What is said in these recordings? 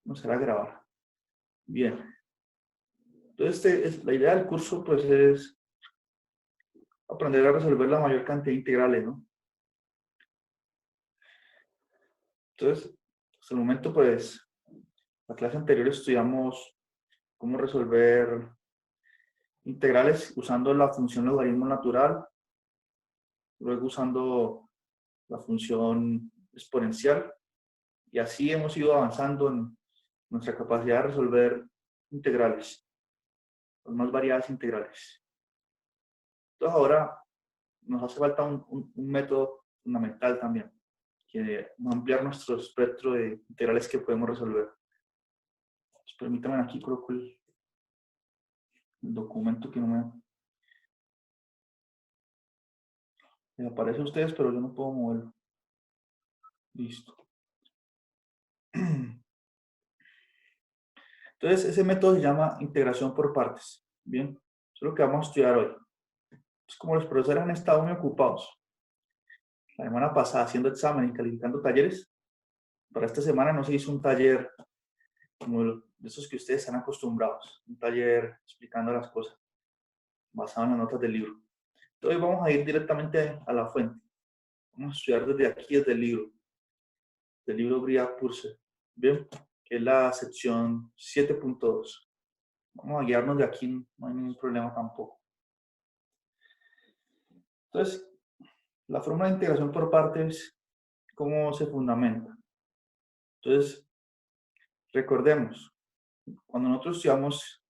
Comenzar a grabar. Bien. Entonces, la idea del curso, pues, es aprender a resolver la mayor cantidad de integrales, ¿no? Entonces, hasta el momento, pues, la clase anterior estudiamos cómo resolver integrales usando la función logaritmo natural, luego usando la función exponencial, y así hemos ido avanzando en nuestra capacidad de resolver integrales, las más variadas integrales. Entonces, ahora nos hace falta un método fundamental también, que va a ampliar nuestro espectro de integrales que podemos resolver. Pues permítanme, aquí coloco el documento que no me aparece a ustedes, pero yo no puedo moverlo. Listo. Entonces, ese método se llama integración por partes. Bien, eso es lo que vamos a estudiar hoy. Pues como los profesores han estado muy ocupados la semana pasada haciendo examen y calificando talleres, para esta semana no se hizo un taller como de esos que ustedes están acostumbrados, un taller explicando las cosas basado en las notas del libro. Entonces vamos a ir directamente a la fuente. Vamos a estudiar desde aquí, desde el libro Bria-Purser, bien, que es la sección 7.2. Vamos a guiarnos de aquí, no hay ningún problema tampoco. Entonces, la fórmula de integración por partes, ¿cómo se fundamenta? Entonces, recordemos, cuando nosotros estudiamos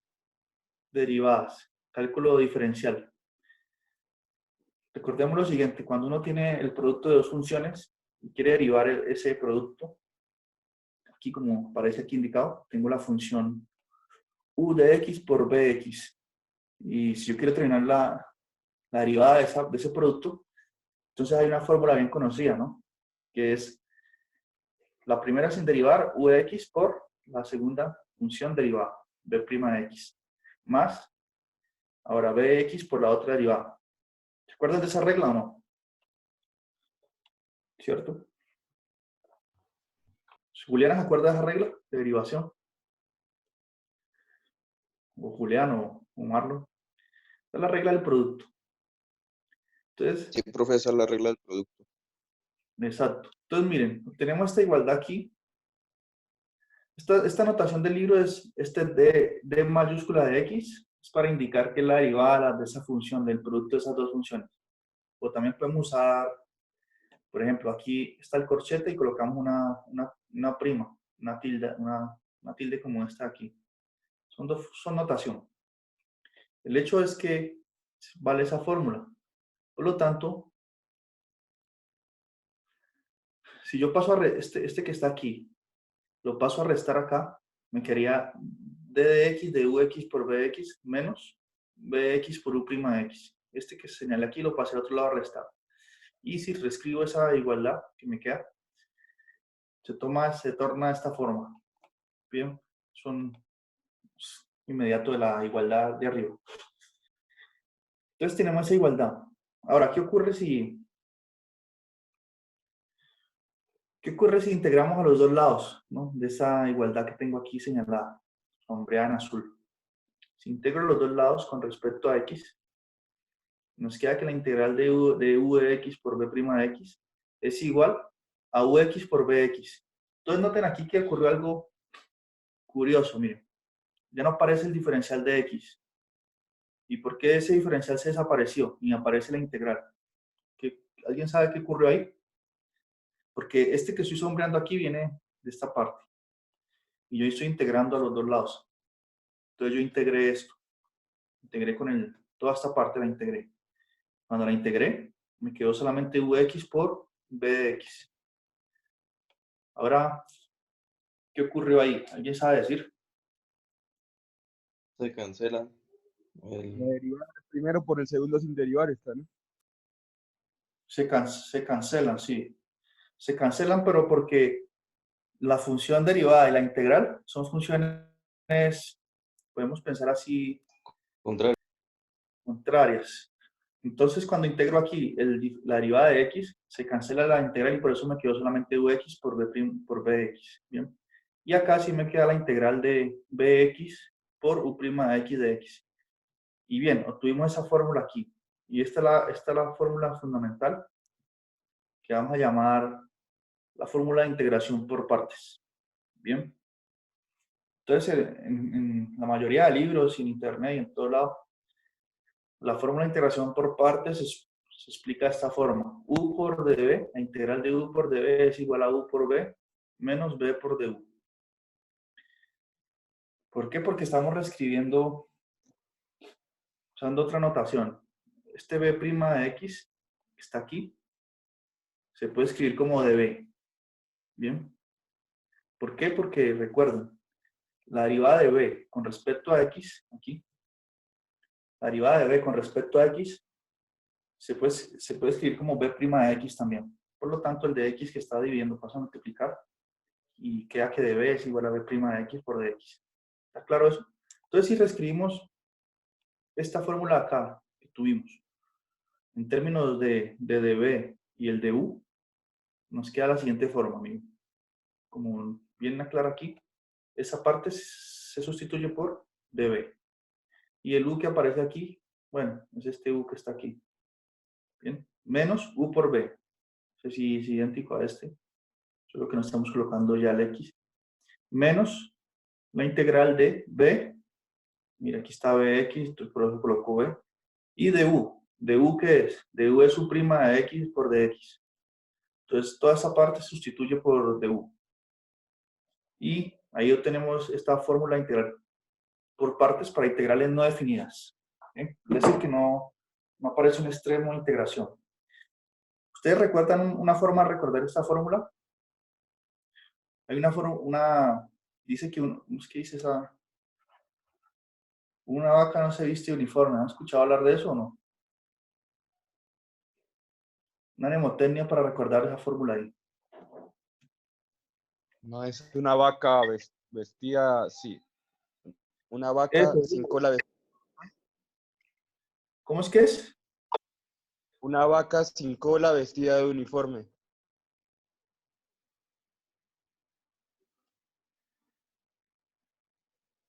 derivadas, cálculo diferencial, recordemos lo siguiente: cuando uno tiene el producto de dos funciones y quiere derivar ese producto, aquí como aparece aquí indicado, tengo la función u de x por b de x. Y si yo quiero determinar la derivada de ese producto, entonces hay una fórmula bien conocida, ¿no? Que es la primera sin derivar, u de x por la segunda función derivada, b' de x, más, ahora b de x por la otra derivada. ¿Se acuerdan de esa regla o no? ¿Cierto? ¿Juliana se acuerda de esa regla de derivación? O Juliano, o Marlon. Esa es la regla del producto. Entonces, Sí, profesor, la regla del producto. exacto. Entonces, miren, tenemos esta igualdad aquí. Esta notación del libro es D mayúscula de x, es para indicar que es la derivada de esa función, del producto de esas dos funciones. O también podemos usar, por ejemplo, aquí está el corchete y colocamos una prima, una tilde como esta aquí. Son notación. El hecho es que vale esa fórmula. Por lo tanto, si yo paso a este que está aquí, lo paso a restar acá, me quedaría d de x de ux por bx menos bx por u' de x. Este que señalé aquí lo pasé al otro lado a restar. Y si reescribo esa igualdad que me queda, se torna de esta forma. Bien, son inmediato de la igualdad de arriba. Entonces tenemos esa igualdad. Ahora, ¿qué ocurre si integramos a los dos lados, ¿no?, de esa igualdad que tengo aquí señalada, sombreada en azul? Si integro los dos lados con respecto a x, nos queda que la integral de u de x por b' de x es igual a ux por bx. Entonces noten aquí que ocurrió algo curioso, miren. Ya no aparece el diferencial de x. ¿Y por qué ese diferencial se desapareció y aparece la integral? ¿Alguien sabe qué ocurrió ahí? Porque este que estoy sombreando aquí viene de esta parte. Y yo estoy integrando a los dos lados. Entonces yo integré esto. Integré con toda esta parte la integré. Cuando la integré, me quedó solamente ux por b de x. Ahora, ¿qué ocurrió ahí? ¿Alguien sabe decir? Se cancela. La derivada primero por el segundo sin derivar está, ¿no? Se cancelan, sí. Se cancelan, pero porque la función derivada y la integral son funciones, podemos pensar así, Contrario. contrarias. Entonces, cuando integro aquí la derivada de x, se cancela la integral y por eso me quedó solamente ux por b de x. ¿Bien? Y acá sí me queda la integral de bx por u' de x de x. Y bien, obtuvimos esa fórmula aquí. Y esta es la fórmula fundamental que vamos a llamar la fórmula de integración por partes. Bien. Entonces, en la mayoría de libros, en internet y en todo lado, la fórmula de integración por partes se explica de esta forma. U por db, la integral de u por db es igual a u por b menos b por du. ¿Por qué? Porque estamos reescribiendo usando otra notación. Este b' de x que está aquí se puede escribir como db. ¿Bien? ¿Por qué? Porque recuerden, la derivada de b con respecto a x, aquí, la derivada de b con respecto a x se puede escribir como b' de x también. Por lo tanto, el de x que está dividiendo pasa a multiplicar y queda que db es igual a b' de x por dx. ¿Está claro eso? Entonces, si reescribimos esta fórmula acá que tuvimos en términos de db y el de u, nos queda la siguiente forma, amigo. Como bien aclara aquí, esa parte se sustituye por db. Y el u que aparece aquí, bueno, es este u que está aquí. Bien, menos u por b. No sé si es idéntico a este. Solo que no estamos colocando ya el x. Menos la integral de b. Mira, aquí está bx, entonces por eso coloco b. Y de u. ¿De u qué es? De u es u' de x por dx. Entonces, toda esa parte se sustituye por du. Y ahí obtenemos esta fórmula integral por partes para integrales no definidas. ¿Eh? Es decir, que no aparece un extremo de integración. ¿Ustedes recuerdan una forma de recordar esta fórmula? Hay dice que, ¿qué dice esa? Una vaca no se viste uniforme. ¿Han escuchado hablar de eso o no? Una mnemotecnia para recordar esa fórmula ahí. No es una vaca vestida, sí. Una vaca Eso. sin cola vestida. ¿Cómo es que es? Una vaca sin cola vestida de uniforme.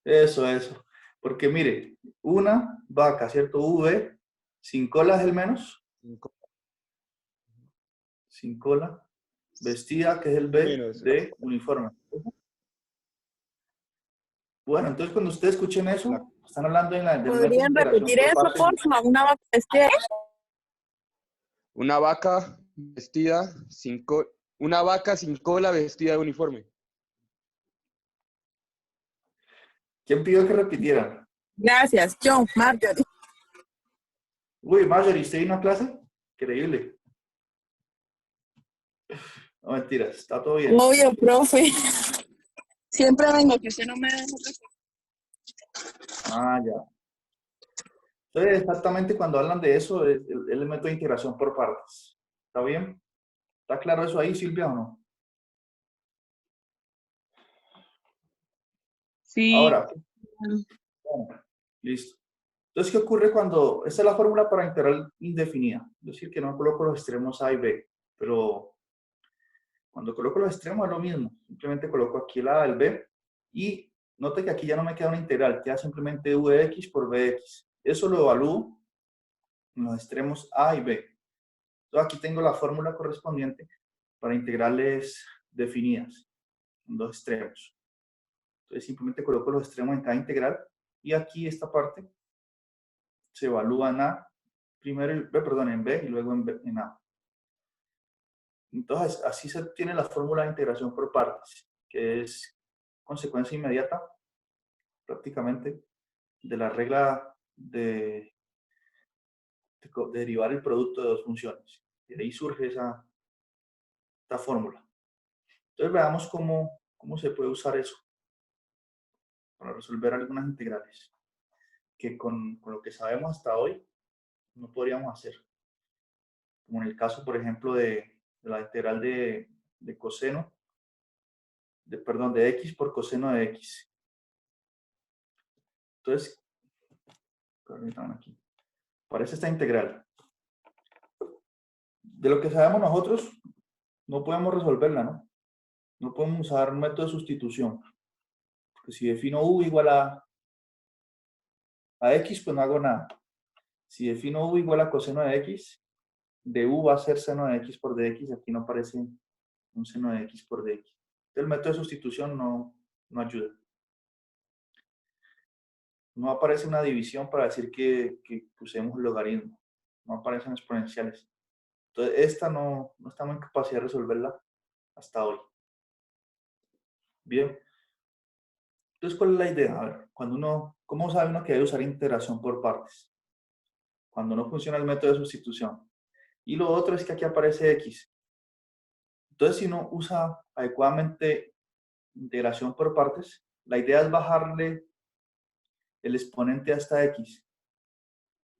Eso. Porque mire, una vaca, ¿cierto? V, sin cola es el menos. Sin cola. Vestida, que es el B Menos. de uniforme. Bueno, entonces cuando ustedes escuchen eso, están hablando de de una ¿Podrían integración repetir por eso, partes. por favor? ¿Una vaca vestida? Una vaca vestida sin cola. Una vaca sin cola vestida de uniforme. ¿Quién pidió que repitieran? Gracias, John, Marjorie. Uy, Marjorie, ¿usted vino a clase? Increíble. No, mentiras, está todo bien. Obvio, profe. Siempre vengo, que usted no me deja. Ah, ya. Entonces, exactamente cuando hablan de eso, es el método de integración por partes. ¿Está bien? ¿Está claro eso ahí, Silvia, o no? Sí. Ahora, bueno, listo. Entonces, ¿qué ocurre cuando... Esta es la fórmula para integral indefinida. Es decir, que no coloco los extremos A y B, pero cuando coloco los extremos es lo mismo. Simplemente coloco aquí el A, el B, y note que aquí ya no me queda una integral, queda simplemente Vx por Bx. Eso lo evalúo en los extremos A y B. Entonces, aquí tengo la fórmula correspondiente para integrales definidas en dos extremos. Entonces, simplemente coloco los extremos en cada integral, y aquí esta parte se evalúa en A, primero en B y luego en A. Entonces, así se obtiene la fórmula de integración por partes, que es consecuencia inmediata, prácticamente, de la regla de derivar el producto de dos funciones. Y de ahí surge esta fórmula. Entonces, veamos cómo se puede usar eso para resolver algunas integrales que con lo que sabemos hasta hoy no podríamos hacer. Como en el caso, por ejemplo, de la integral de coseno, perdón, de x por coseno de x. Entonces, permítanme aquí. Aparece esta integral. De lo que sabemos nosotros, no podemos resolverla, ¿no? No podemos usar un método de sustitución. Porque si defino u igual a x, pues no hago nada. Si defino u igual a coseno de x, de u va a ser seno de x por dx. Aquí no aparece un seno de x por dx. Entonces, el método de sustitución no ayuda. No aparece una división para decir que usemos el logaritmo. No aparecen exponenciales. Entonces, esta no estamos en capacidad de resolverla hasta hoy. Bien. Entonces, ¿cuál es la idea? A ver, ¿cómo sabe uno que debe usar integración por partes? Cuando no funciona el método de sustitución. Y lo otro es que aquí aparece x. Entonces, si uno usa adecuadamente integración por partes, la idea es bajarle el exponente hasta x.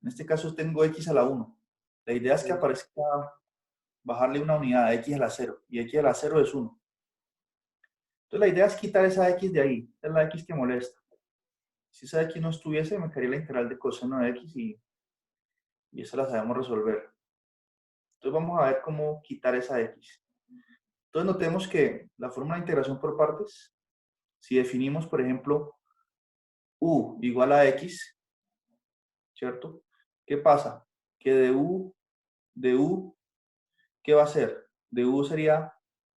En este caso tengo x a la 1. La idea es que aparezca bajarle una unidad a x a la 0. Y x a la 0 es 1. Entonces, la idea es quitar esa x de ahí. Esta es la x que molesta. Si esa x no estuviese, me quedaría la integral de coseno de x y esa la sabemos resolver. Entonces vamos a ver cómo quitar esa x. Entonces notemos que la fórmula de integración por partes, si definimos, por ejemplo, u igual a x, ¿cierto? ¿Qué pasa? Que de u, ¿qué va a ser? De u sería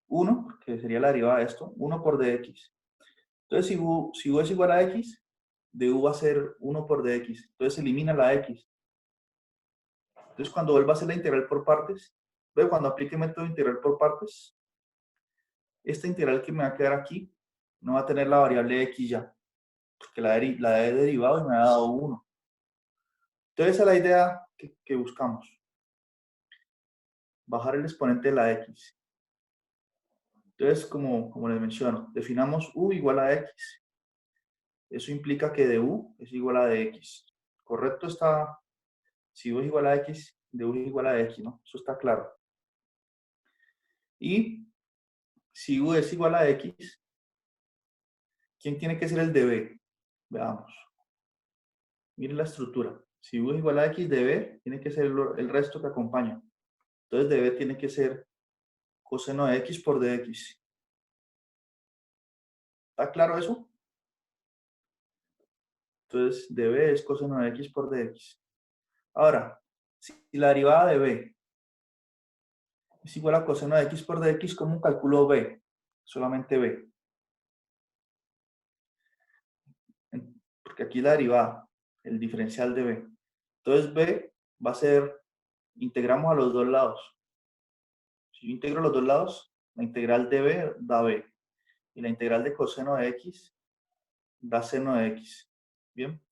1, que sería la derivada de esto, 1 por dx. Entonces si u es igual a x, de u va a ser 1 por dx. Entonces se elimina la x. Entonces cuando vuelva a hacer la integral por partes, luego cuando aplique el método de integral por partes, esta integral que me va a quedar aquí no va a tener la variable x ya, porque la he derivado y me ha dado 1. Entonces esa es la idea que buscamos. Bajar el exponente de la x. Entonces, como les menciono, definamos u igual a x. Eso implica que de u es igual a dx. ¿Correcto? Si u es igual a x, de u es igual a x, ¿no? Eso está claro. Y si u es igual a x, ¿quién tiene que ser el de b? Veamos. Miren la estructura. Si u es igual a x, de b tiene que ser el resto que acompaña. Entonces, de b tiene que ser coseno de x por dx. ¿Está claro eso? Entonces, de b es coseno de x por dx. Ahora, si la derivada de b es igual a coseno de x por dx, ¿cómo calculo b? Solamente b. Porque aquí la derivada, el diferencial de b. Entonces, b va a ser, integramos a los dos lados. Si yo integro a los dos lados, la integral de b da b. Y la integral de coseno de x da seno de x. ¿Bien?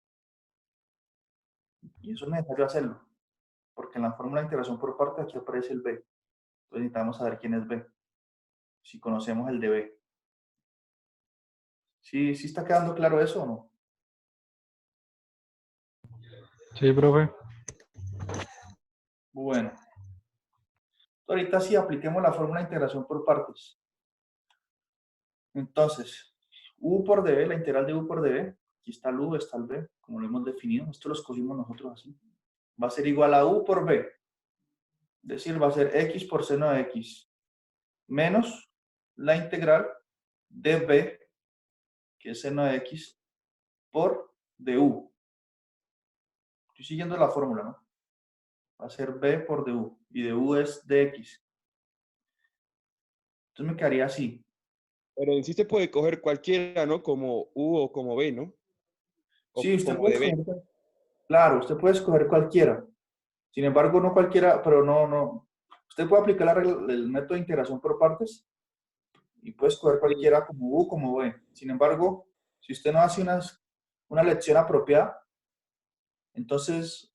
Y eso es necesario hacerlo, porque en la fórmula de integración por partes aquí aparece el b. Entonces necesitamos saber quién es b, si conocemos el de b. ¿Sí está quedando claro eso o no? Sí, profe. Bueno. Ahorita sí apliquemos la fórmula de integración por partes. Entonces, u por db, la integral de u por db, aquí está el u, está el b, como lo hemos definido, esto lo escogimos nosotros así, va a ser igual a u por b, es decir, va a ser x por seno de x, menos la integral de b, que es seno de x, por du. Estoy siguiendo la fórmula, ¿no? Va a ser b por du, y du es dx. Entonces me quedaría así. Pero en sí se puede coger cualquiera, ¿no? Como U o como B, ¿no? O Sí, usted como puede de B. escoger, claro, usted puede escoger cualquiera. Sin embargo, no cualquiera, pero no. Usted puede aplicar el método de integración por partes y puede escoger Sí. cualquiera como U como B. Sin embargo, si usted no hace una lección apropiada, entonces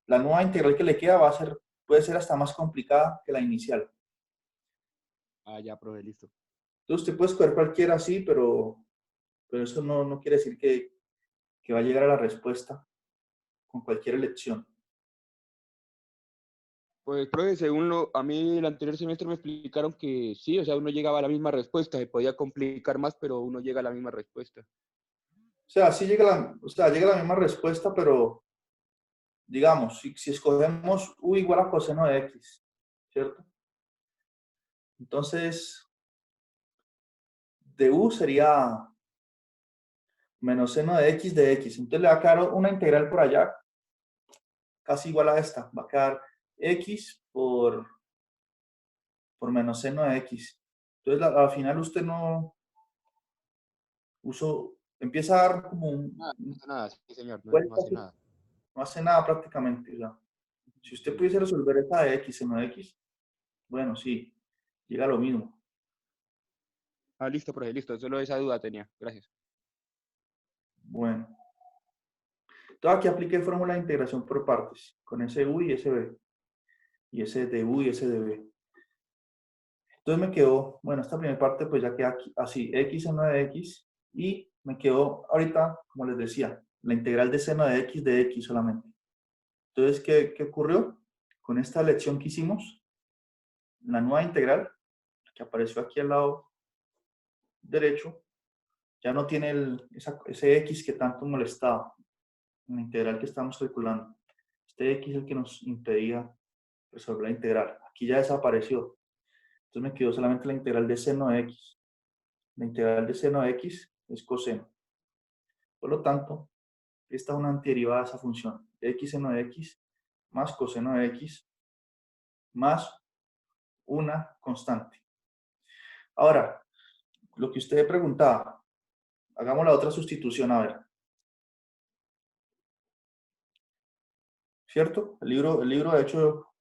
la nueva integral que le queda puede ser hasta más complicada que la inicial. Ah, ya, profe, listo. Entonces usted puede escoger cualquiera, sí, pero eso no quiere decir que va a llegar a la respuesta con cualquier elección. Pues, profe, según a mí el anterior semestre me explicaron que sí, o sea, uno llegaba a la misma respuesta, se podía complicar más, pero uno llega a la misma respuesta. O sea, sí llega la misma respuesta, pero digamos, si escogemos u igual a coseno de x, ¿cierto? Entonces, de u sería menos seno de x de x. Entonces le va a quedar una integral por allá, casi igual a esta. Va a quedar x por menos seno de x. Entonces al final usted empieza a dar como Nada, no hace nada, sí, señor, no vuelta, hace nada. no hace nada prácticamente. O sea, si usted pudiese resolver esa de x seno de x, bueno, sí, llega a lo mismo. Ah, listo, profe, listo. Solo esa duda tenía. Gracias. Bueno. Entonces aquí apliqué fórmula de integración por partes, con ese u y ese b. Y ese de u y ese de b. Entonces me quedó, bueno, esta primera parte pues ya queda aquí, así, x seno de x, y me quedó ahorita, como les decía, la integral de seno de x solamente. Entonces, ¿qué ocurrió? Con esta elección que hicimos, la nueva integral, que apareció aquí al lado derecho, ya no tiene ese x que tanto molestaba en la integral que estamos calculando. Este x es el que nos impedía resolver la integral. Aquí ya desapareció. Entonces me quedó solamente la integral de seno de x. La integral de seno de x es coseno. Por lo tanto, esta es una antiderivada de esa función. X seno de x más coseno de x más una constante. Ahora, lo que usted preguntaba, hagamos la otra sustitución, a ver. ¿Cierto? El libro de hecho,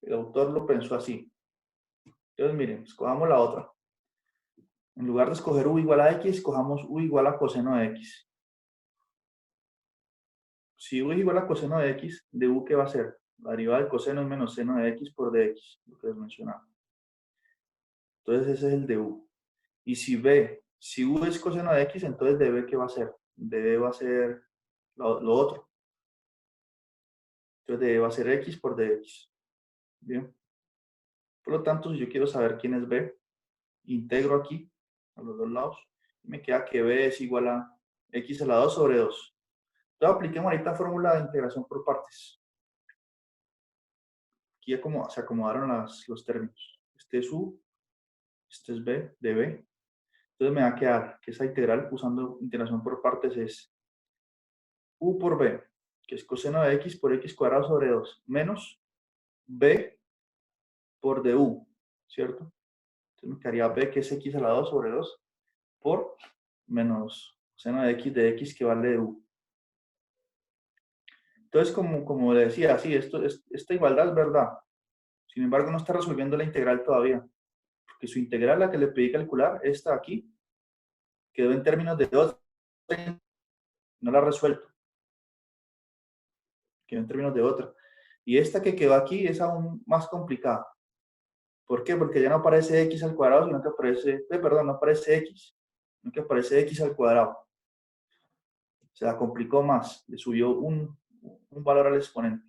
el autor lo pensó así. Entonces, miren, escojamos la otra. En lugar de escoger u igual a x, escojamos u igual a coseno de x. Si u es igual a coseno de x, de u, ¿qué va a ser? La derivada del coseno es menos seno de x por dx, lo que les mencionaba. Entonces ese es el de u. Y si u es coseno de x, entonces de b, ¿qué va a ser? De b va a ser lo otro. Entonces de b va a ser x por dx. Bien. Por lo tanto, si yo quiero saber quién es b, integro aquí a los dos lados y me queda que b es igual a x a la 2 sobre 2. Entonces apliquemos ahorita fórmula de integración por partes. Aquí ya como se acomodaron los términos. Este es u, este es b, de b. Entonces me va a quedar que esa integral usando integración por partes es u por b, que es coseno de x por x cuadrado sobre 2, menos b por du, ¿cierto? Entonces me quedaría b, que es x a la 2 sobre 2, por menos seno de x que vale du. Entonces, como le decía, sí, esta igualdad es verdad. Sin embargo, no está resolviendo la integral todavía. Porque su integral, la que le pedí calcular, esta aquí, quedó en términos de 2, no la ha resuelto. Quedó en términos de otra. Y esta que quedó aquí es aún más complicada. ¿Por qué? Porque ya no aparece x al cuadrado, sino que aparece, no aparece x, sino que aparece x al cuadrado. Se la complicó más, le subió un valor al exponente.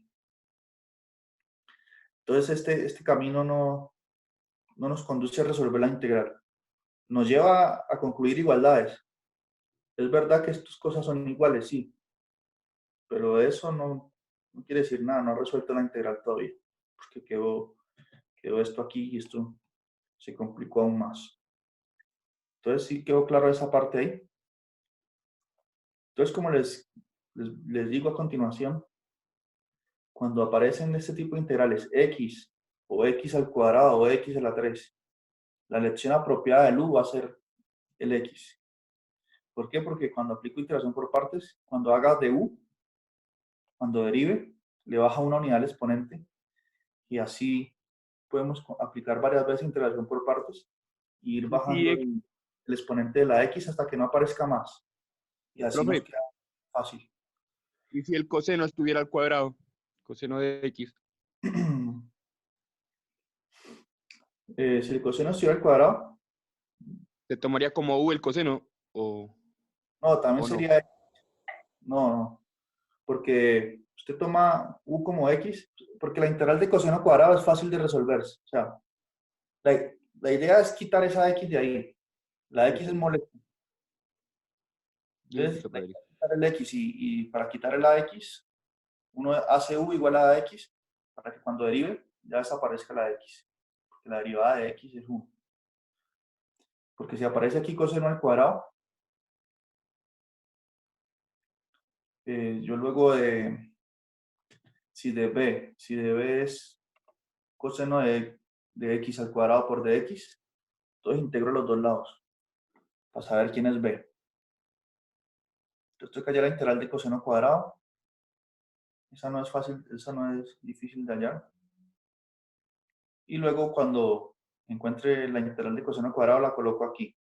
Entonces este camino no nos conduce a resolver la integral. Nos lleva a concluir igualdades. Es verdad que estas cosas son iguales, sí, pero eso no quiere decir nada, no ha resuelto la integral todavía, porque quedó esto aquí y esto se complicó aún más. Entonces, ¿sí quedó claro esa parte ahí? Entonces, como les digo a continuación, cuando aparecen este tipo de integrales x o x al cuadrado o x a la 3, la elección apropiada del u va a ser el x. ¿Por qué? Porque cuando aplico integración por partes, cuando haga de u, cuando derive, le baja una unidad al exponente y así podemos aplicar varias veces integración por partes e ir bajando el exponente de la x hasta que no aparezca más. Y así profe, nos queda fácil. ¿y si el coseno estuviera al cuadrado? Coseno de x. Si el coseno estuviera al cuadrado, ¿Se tomaría como u el coseno o no, también no? sería, no, porque usted toma u como x, porque la integral de coseno cuadrado es fácil de resolverse. O sea, la idea es quitar esa x de ahí. La x es molesta. Entonces, Listo, hay profe, que listo. quitar el x y para quitar el ax, uno hace u igual a ax para que cuando derive ya desaparezca la x. Porque la derivada de x es 1. Porque si aparece aquí coseno al cuadrado, yo luego si de B es coseno de x al cuadrado por dx, entonces integro los dos lados para saber quién es B. Entonces tengo que hallar la integral de coseno cuadrado. Esa no es fácil, esa no es difícil de hallar. Y luego cuando encuentre la integral de coseno cuadrado la coloco aquí.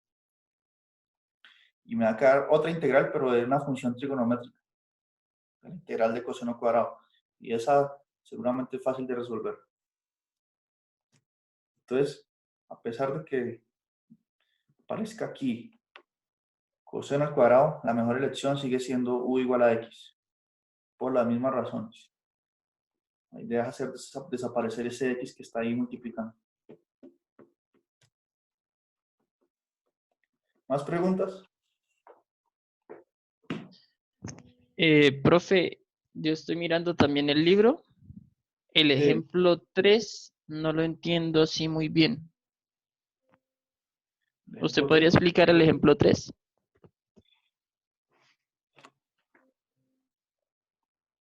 Y me va a quedar otra integral, pero de una función trigonométrica. La integral de coseno cuadrado. Y esa seguramente es fácil de resolver. Entonces, a pesar de que aparezca aquí coseno al cuadrado, la mejor elección sigue siendo u igual a x. Por las mismas razones. La idea es hacer desaparecer ese x que está ahí multiplicando. ¿Más preguntas? Profe, yo estoy mirando también el libro. El ejemplo 3 no lo entiendo así muy bien. ¿Usted podría explicar el ejemplo 3?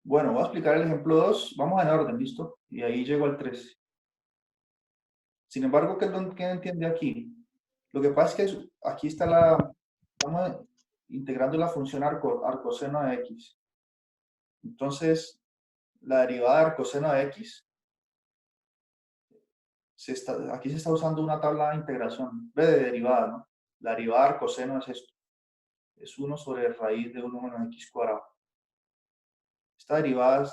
Bueno, voy a explicar el ejemplo 2. Vamos en orden, ¿listo? Y ahí llego al 3. Sin embargo, ¿qué entiende aquí? Lo que pasa es que aquí está estamos integrando la función arcoseno de x. Entonces, la derivada de arcoseno de x, aquí se está usando una tabla de integración, B de derivada, ¿no? La derivada de arcoseno es esto. Es 1 sobre raíz de 1 menos x cuadrado. Esta derivada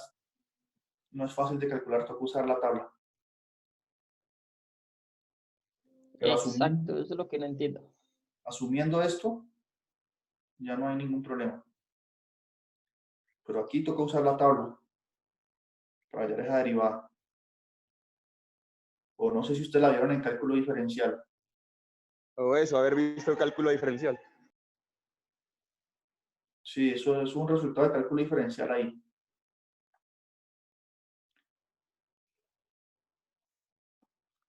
no es fácil de calcular, tengo que usar la tabla. Pero Exacto, eso es lo que no entiendo. asumiendo esto, ya no hay ningún problema. Pero aquí toca usar la tabla para hallar esa derivada. O no sé si ustedes la vieron en cálculo diferencial. O eso, haber visto el cálculo diferencial. Sí, eso es un resultado de cálculo diferencial ahí.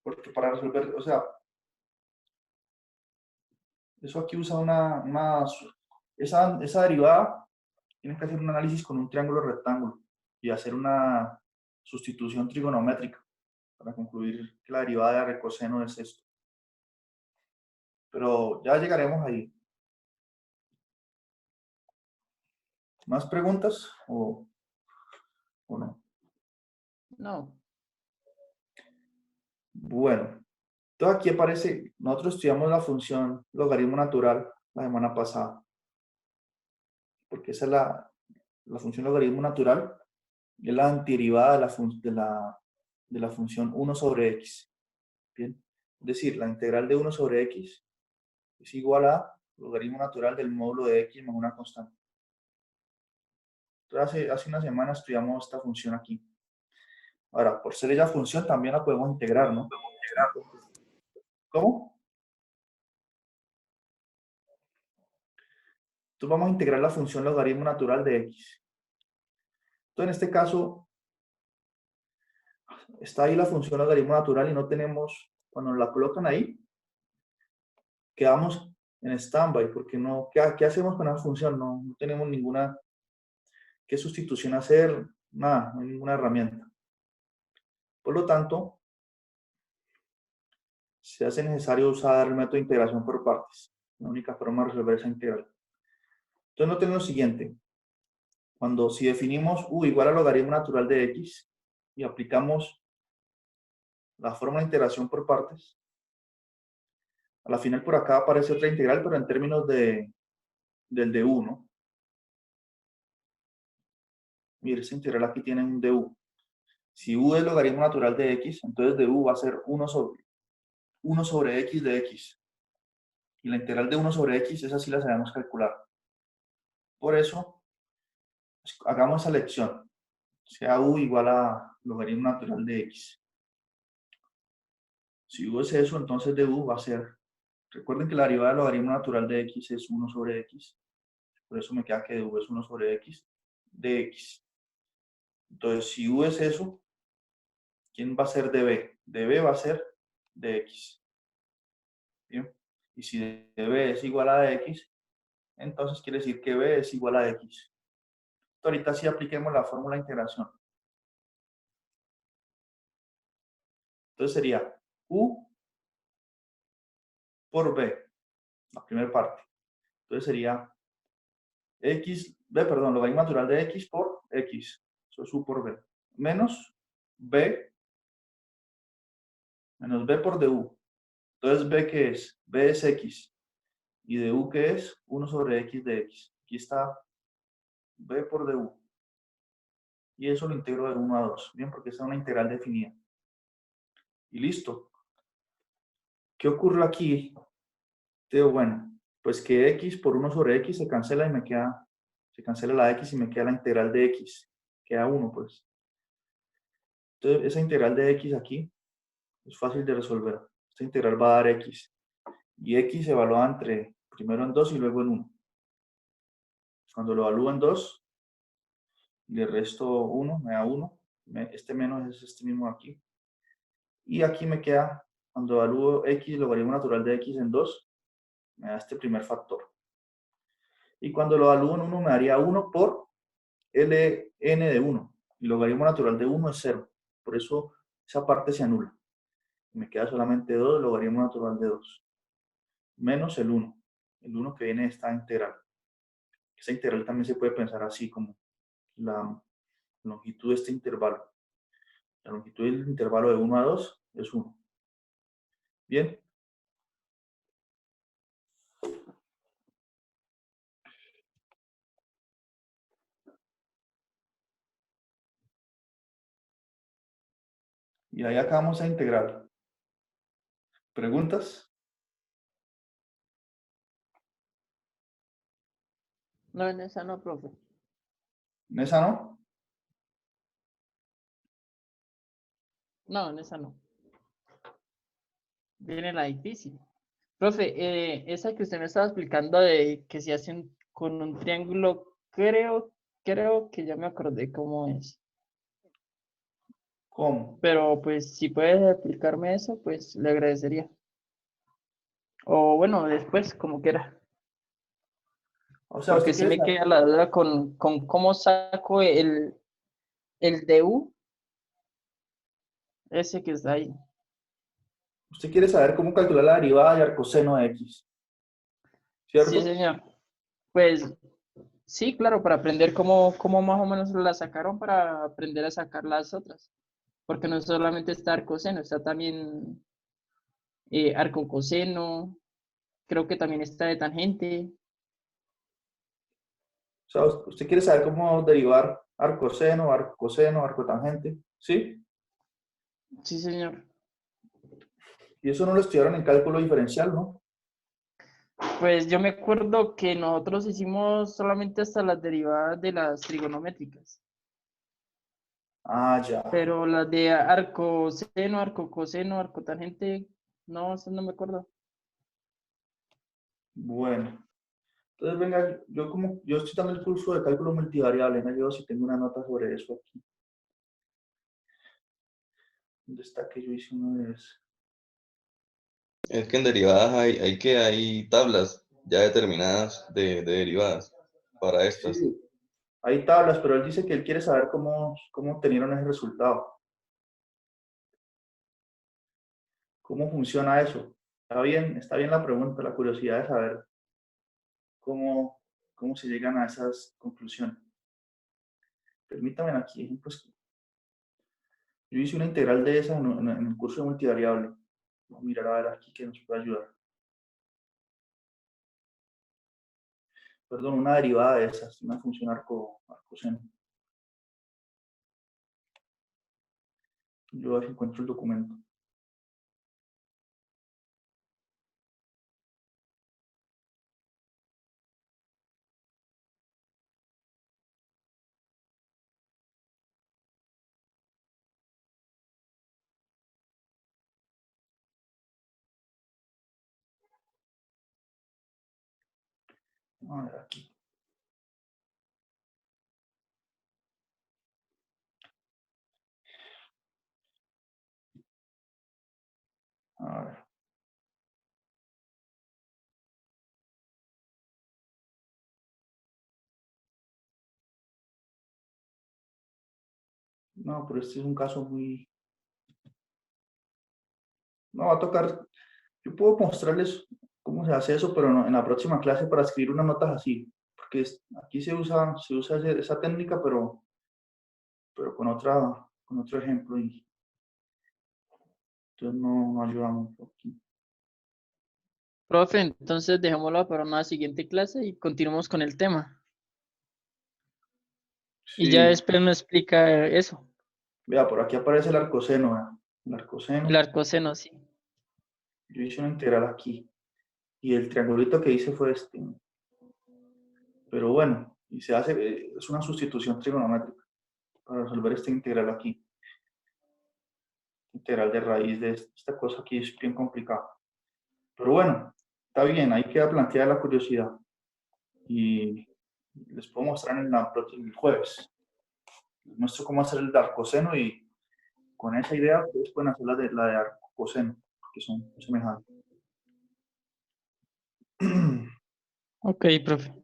Porque para resolver, o sea, eso aquí usa esa derivada, tienes que hacer un análisis con un triángulo rectángulo y hacer una sustitución trigonométrica para concluir que la derivada de arcoseno es esto. Pero ya llegaremos ahí. ¿Más preguntas o no? No. Bueno, entonces aquí aparece, nosotros estudiamos la función logaritmo natural la semana pasada, porque esa es la función logaritmo natural, es la antiderivada de la función 1 sobre x. Bien, es decir, la integral de 1 sobre x es igual a logaritmo natural del módulo de x más una constante. Entonces hace una semana estudiamos esta función aquí. Ahora, por ser ella función, también la podemos integrar, ¿no? ¿Cómo? Entonces vamos a integrar la función logaritmo natural de x. Entonces en este caso, está ahí la función logaritmo natural y no tenemos, cuando la colocan ahí, quedamos en stand-by, porque no, ¿qué hacemos con esa función? No tenemos ninguna, ¿qué sustitución hacer? Nada, no hay ninguna herramienta. Por lo tanto, se hace necesario usar el método de integración por partes, la única forma de resolver esa integral. Entonces noten lo siguiente, si definimos u igual al logaritmo natural de x y aplicamos la fórmula de integración por partes, a la final por acá aparece otra integral, pero en términos del du, ¿no? Mire, esa integral aquí tiene un du. Si u es logaritmo natural de x, entonces du va a ser 1 sobre x de x. Y la integral de 1 sobre x, esa sí la sabemos calcular. Por eso, hagamos esa elección. Sea u igual a logaritmo natural de x. Si u es eso, entonces du va a ser, recuerden que la derivada del logaritmo natural de x es 1 sobre x. Por eso me queda que du es 1 sobre x de x. Entonces, si u es eso, ¿quién va a ser db? Db va a ser de x. ¿Bien? Y si de b es igual a x, entonces quiere decir que b es igual a x. Ahorita sí apliquemos la fórmula de integración. Entonces sería u por b, la primera parte. Entonces sería logaritmo natural de x por x. Eso es u por b. Menos b por du. Entonces b, ¿qué es? B es x. Y du, ¿qué es? 1 sobre x de x. Aquí está b por du. Y eso lo integro de 1 a 2. Bien, porque esta es una integral definida. Y listo. ¿Qué ocurre aquí? Digo, bueno, pues que x por 1 sobre x se cancela y me queda, se cancela la x y me queda la integral de x. Queda 1, pues. Entonces, esa integral de x aquí es fácil de resolver. Esta integral va a dar x. Y x se evalúa entre, primero en 2 y luego en 1. Cuando lo evalúo en 2, le resto 1, me da 1. Este menos es este mismo aquí. Y aquí me queda, cuando evalúo x, logaritmo natural de x en 2, me da este primer factor. Y cuando lo evalúo en 1, me daría 1 por ln de 1. Y logaritmo natural de 1 es 0. Por eso esa parte se anula. Me queda solamente 2 logaritmo natural de 2. Menos el 1. El 1 que viene de esta integral. Esa integral también se puede pensar así como la longitud de este intervalo. La longitud del intervalo de 1 a 2 es 1. Bien. Y ahí acabamos a integral. ¿Preguntas? No, en esa no, profe. ¿En esa no? No, en esa no. Viene la difícil. Profe, esa que usted me estaba explicando de que se hace con un triángulo, creo que ya me acordé cómo es. ¿Cómo? Pero pues si puedes explicarme eso, pues le agradecería. O bueno, después, como quiera. O sea, Porque usted sí quiere me saber, queda la duda con cómo saco el DU, ese que está ahí. cómo calcular la derivada de arcoseno de x. Sí, ¿Cierto? señor. Pues sí, claro, para aprender cómo más o menos la sacaron para aprender a sacar las otras. Porque no solamente está arcoseno, está también arcocoseno, creo que también está de tangente. O sea, usted quiere saber cómo derivar arcoseno, arcoseno, arcotangente. ¿Sí? Sí, señor. Y eso no lo estudiaron en cálculo diferencial, ¿no? Pues yo me acuerdo que nosotros hicimos solamente hasta las derivadas de las trigonométricas, Ah, ya. pero las de arcoseno, arcocoseno, arcotangente, no, eso no me acuerdo. Bueno. Entonces, venga, yo estoy dando el curso de cálculo multivariable, me ayuda si tengo una nota sobre eso aquí. ¿Dónde está que yo hice una vez? Es que en derivadas hay tablas ya determinadas de derivadas para estas. Sí, hay tablas, pero él dice que él quiere saber cómo obtenieron ese resultado. ¿Cómo funciona eso? Está bien la pregunta, la curiosidad de saber cómo se llegan a esas conclusiones. Permítame aquí, pues, yo hice una integral de esa en el curso de multivariable. Vamos a mirar a ver aquí que nos puede ayudar. Perdón, una derivada de esas, una función arcoseno. Yo a ver si encuentro el documento. A ver aquí. A ver. No, pero este es un caso muy... No, va a tocar... Yo puedo mostrarles cómo se hace eso, pero en la próxima clase para escribir unas notas así. Porque aquí se usa esa técnica, pero con otro ejemplo. Y entonces no ayuda mucho aquí. Profe, entonces dejémoslo para una siguiente clase y continuamos con el tema. Y ya Sí, después me explica eso, vea, por aquí aparece el arcoseno, vea. El arcoseno. el arcoseno, sí. Yo hice una integral aquí. Y el triangulito que hice fue este. Pero bueno, y se hace, es una sustitución trigonométrica para resolver esta integral aquí. Integral de raíz de esta cosa aquí es bien complicada. Pero bueno, está bien, ahí queda planteada la curiosidad. Y les puedo mostrar el jueves. Les muestro cómo hacer el de arcoseno y con esa idea ustedes pueden hacer la de arcoseno, que son semejantes. Ok, profe.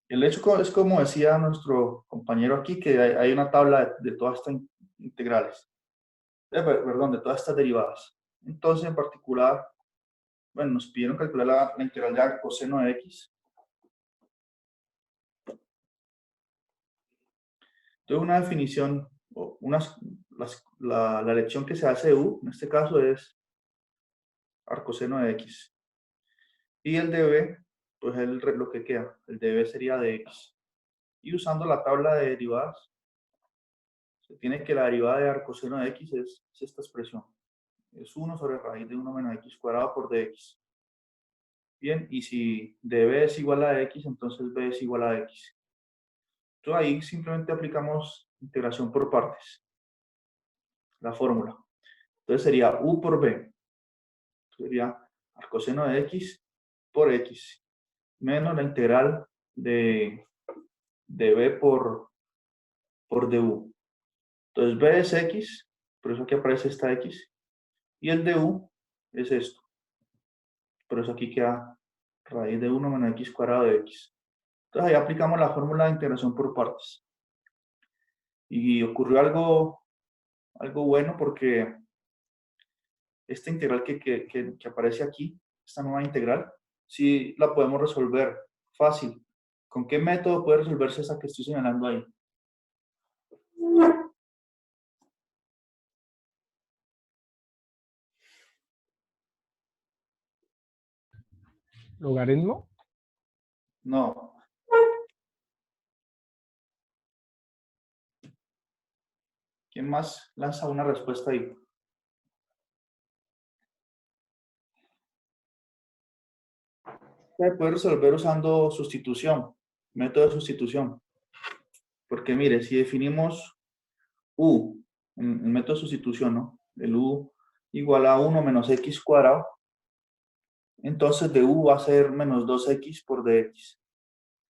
El hecho es como decía nuestro compañero aquí, que hay una tabla de todas estas integrales, perdón, de todas estas derivadas. Entonces, en particular, bueno, nos pidieron calcular la integral de coseno de x. Entonces, una definición, o la lección que se hace de u, en este caso es arcoseno de x. Y el db, pues es lo que queda. El db sería de x. Y usando la tabla de derivadas, se tiene que la derivada de arcoseno de x es esta expresión. Es 1 sobre raíz de 1 menos x cuadrado por dx. Bien, y si db es igual a x, entonces b es igual a x. Entonces ahí simplemente aplicamos integración por partes, la fórmula. Entonces sería u por b. Sería arcoseno de x por x, menos la integral de b por du. Entonces b es x, por eso aquí aparece esta x, y el du es esto. Por eso aquí queda raíz de 1 menos x cuadrado de x. Entonces ahí aplicamos la fórmula de integración por partes. Y ocurrió algo bueno porque esta integral que aparece aquí, esta nueva integral, sí la podemos resolver fácil. ¿Con qué método puede resolverse esa que estoy señalando ahí? ¿Logaritmo? No. ¿Quién más lanza una respuesta ahí? Se puede resolver usando sustitución, método de sustitución. Porque mire, si definimos u, en método de sustitución, ¿no? El u igual a 1 menos x cuadrado, entonces de u va a ser menos 2x por dx.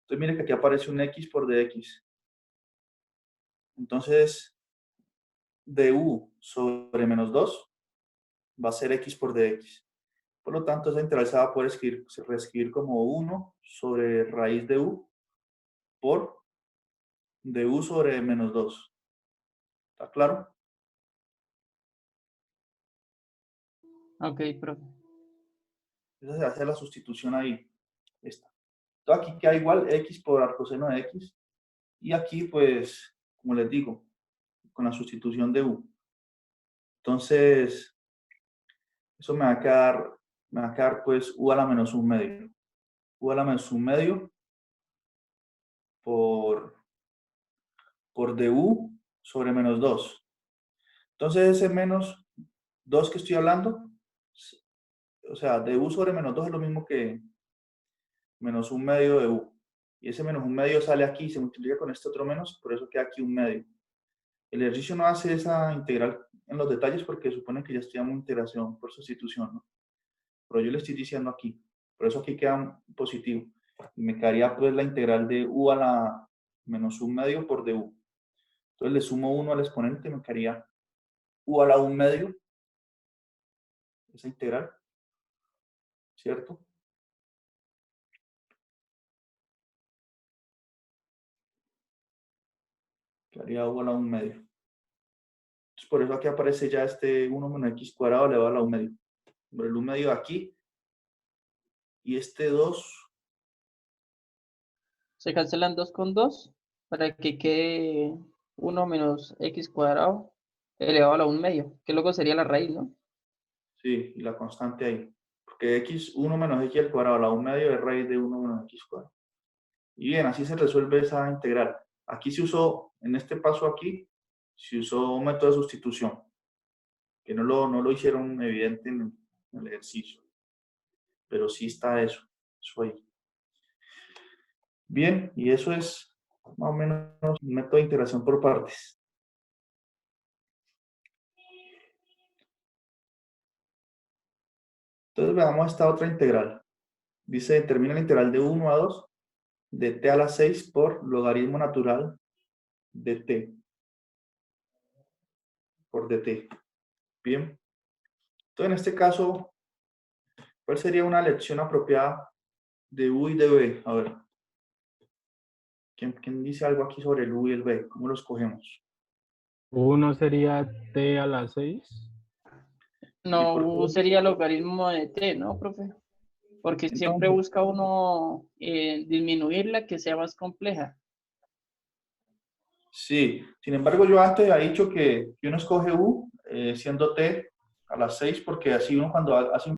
Entonces mire que aquí aparece un x por dx. Entonces, du sobre menos 2 va a ser x por dx. Por lo tanto, esa integral se va a poder reescribir como 1 sobre raíz de u por du sobre menos 2. ¿Está claro? Ok, profe. Esa se hace la sustitución ahí. Esta. Entonces aquí queda igual x por arcoseno de x. Y aquí, pues, como les digo, con la sustitución de u. Entonces, eso me va a quedar pues u a la menos 1 medio. U a la menos 1 medio por du sobre menos 2. Entonces ese menos 2 que estoy hablando, o sea, du sobre menos 2 es lo mismo que menos 1 medio de u. Y ese menos 1 medio sale aquí y se multiplica con este otro menos, por eso queda aquí 1 medio. El ejercicio no hace esa integral en los detalles porque supone que ya estudiamos integración por sustitución, ¿no? Pero yo le estoy diciendo aquí. Por eso aquí queda positivo. Y me quedaría pues la integral de u a la menos 1 medio por du. Entonces le sumo 1 al exponente, me quedaría u a la 1 medio, esa integral, ¿cierto? Quedaría u a la 1 medio. Por eso aquí aparece ya este 1 menos x cuadrado elevado a la u medio. El u medio aquí. Y este 2, Se cancelan 2 con 2 para que quede 1 menos x cuadrado elevado a la 1 medio, que luego sería la raíz, ¿no? sí, y la constante ahí. Porque x, 1 menos x al cuadrado a la u medio es raíz de 1 menos x cuadrado. Y bien, así se resuelve esa integral. Aquí se usó, en este paso aquí, se usó un método de sustitución, que no lo hicieron evidente en el ejercicio. Pero sí está eso ahí. Bien, y eso es más o menos un método de integración por partes. Entonces veamos esta otra integral. Dice, determina la integral de 1 a 2 de t a la 6 por logaritmo natural de t por dt. Bien. Entonces en este caso, ¿cuál sería una elección apropiada de u y de b? A ver. ¿Quién dice algo aquí sobre el u y el b? ¿Cómo los cogemos? Uno sería t a la 6. No, por U qué? sería logaritmo de t, ¿no, profe? Porque siempre No. busca uno disminuirla, que sea más compleja. Sí, sin embargo yo antes había dicho que uno escoge u siendo t a las 6 porque así uno cuando hace un